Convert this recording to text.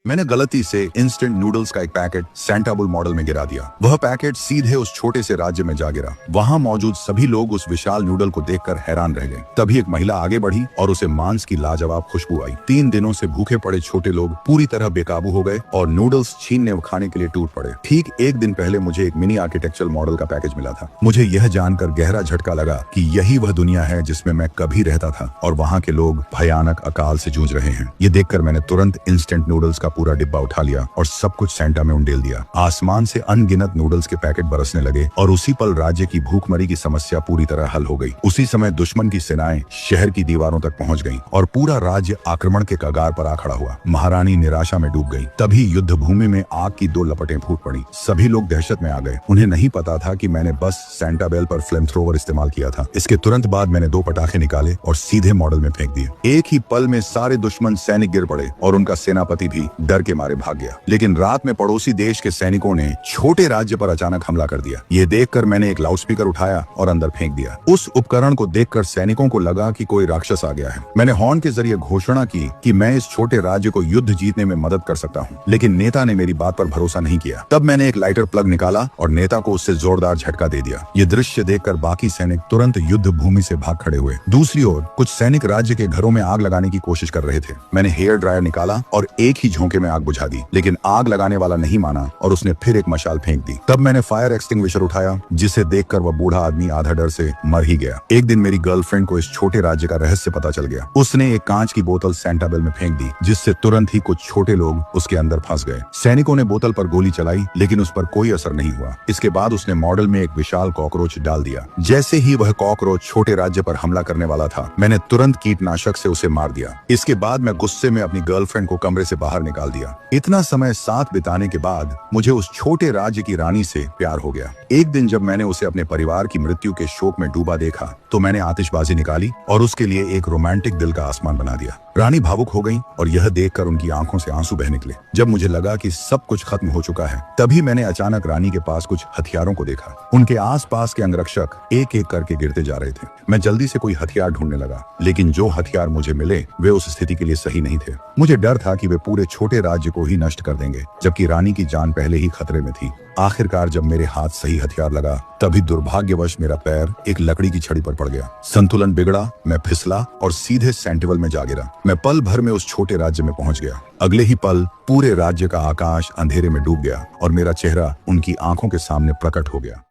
मैंने गलती से इंस्टेंट नूडल्स का एक पैकेट सेंटाबुल मॉडल में गिरा दिया। वह पैकेट सीधे उस छोटे से राज्य में जा गिरा। वहाँ मौजूद सभी लोग उस विशाल नूडल को देखकर हैरान रह गए। तभी एक महिला आगे बढ़ी और उसे मांस की लाजवाब खुशबू आई। 3 दिनों से भूखे पड़े छोटे लोग पूरी तरह बेकाबू हो गए और नूडल्स छीनने व खाने के लिए टूट पड़े। ठीक एक दिन पहले मुझे एक मिनी आर्किटेक्चरल मॉडल का पैकेज मिला था। मुझे यह जानकर गहरा झटका लगा कि यही वह दुनिया है जिसमें मैं कभी रहता था और वहाँ के लोग भयानक अकाल से जूझ रहे हैं। ये देखकर मैंने तुरंत इंस्टेंट नूडल्स का पूरा डिब्बा उठा लिया और सब कुछ सेंटा में उंडेल दिया। आसमान से अनगिनत नूडल्स के पैकेट बरसने लगे और उसी पल राज्य की भूखमरी की समस्या पूरी तरह हल हो गई। उसी समय दुश्मन की सेनाएं शहर की दीवारों तक पहुंच गईं और पूरा राज्य आक्रमण के कगार पर आ खड़ा हुआ। महारानी निराशा में डूब गई। तभी युद्ध भूमि में आग की 2 लपटें फूट पड़ी। सभी लोग दहशत में आ गए। उन्हें नहीं पता था कि मैंने बस सेंटाबेल पर फ्लेम थ्रोवर इस्तेमाल किया था। इसके तुरंत बाद मैंने 2 पटाखे निकाले और सीधे मॉडल में फेंक दिए। एक ही पल में सारे दुश्मन सैनिक गिर पड़े और उनका सेनापति भी डर के मारे भाग गया। लेकिन रात में पड़ोसी देश के सैनिकों ने छोटे राज्य पर अचानक हमला कर दिया। ये देखकर मैंने एक लाउडस्पीकर उठाया और अंदर फेंक दिया। उस उपकरण को देखकर सैनिकों को लगा कि कोई राक्षस आ गया है। मैंने हॉर्न के जरिए घोषणा की कि मैं इस छोटे राज्य को युद्ध जीतने में मदद कर सकता हूँ। लेकिन नेता ने मेरी बात पर भरोसा नहीं किया। तब मैंने एक लाइटर प्लग निकाला और नेता को उससे जोरदार झटका दे दिया। ये दृश्य देखकर बाकी सैनिक तुरंत युद्ध भूमि से भाग खड़े हुए। दूसरी ओर कुछ सैनिक राज्य के घरों में आग लगाने की कोशिश कर रहे थे। मैंने हेयर ड्रायर निकाला और एक ही झोंके में आग बुझा दी। लेकिन आग लगाने वाला नहीं माना और उसने फिर एक मशाल फेंक दी। तब मैंने फायर एक्सटिंग्विशर उठाया, जिसे देखकर वह बूढ़ा आदमी आधा डर से मर ही गया। एक दिन मेरी गर्लफ्रेंड को इस छोटे राज्य का रहस्य पता चल गया। उसने एक कांच की बोतल सेंटाबेल में फेंक दी, जिससे तुरंत ही कुछ छोटे लोग उसके अंदर फंस गए। सैनिकों ने बोतल पर गोली चलाई, लेकिन उस पर कोई असर नहीं हुआ। इसके बाद उसने मॉडल में एक विशाल कॉकरोच डाल दिया। जैसे ही वह कॉकरोच छोटे राज्य पर हमला करने वाला था, मैंने तुरंत कीटनाशक से उसे मार दिया। इसके बाद मैं गुस्से में अपनी गर्लफ्रेंड को कमरे से बाहर निकाल दिया। इतना समय साथ बिताने के बाद मुझे उस छोटे राज्य की रानी से प्यार हो गया। एक दिन जब मैंने उसे अपने परिवार की मृत्यु के शोक में डूबा देखा, तो मैंने आतिशबाजी निकाली और उसके लिए एक रोमांटिक दिल का आसमान बना दिया। रानी भावुक हो गई और यह देखकर उनकी आंखों से आंसू बह निकले। जब मुझे लगा कि सब कुछ खत्म हो चुका है, तभी मैंने अचानक रानी के पास कुछ हथियारों को देखा। उनके आसपास के अंगरक्षक एक एक करके गिरते जा रहे थे। मैं जल्दी से कोई हथियार ढूंढने लगा, लेकिन जो हथियार मुझे मिले वे उस स्थिति के लिए सही नहीं थे। मुझे डर था कि वे पूरे छोटे राज्य को ही नष्ट कर देंगे, जबकि रानी की जान पहले ही खतरे में थी। आखिरकार जब मेरे हाथ सही हथियार लगा, तभी दुर्भाग्यवश मेरा पैर एक लकड़ी की छड़ी पर पड़ गया। संतुलन बिगड़ा, मैं फिसला और सीधे सेंटिवल में जा गिरा। मैं पल भर में उस छोटे राज्य में पहुंच गया। अगले ही पल पूरे राज्य का आकाश अंधेरे में डूब गया और मेरा चेहरा उनकी आंखों के सामने प्रकट हो गया।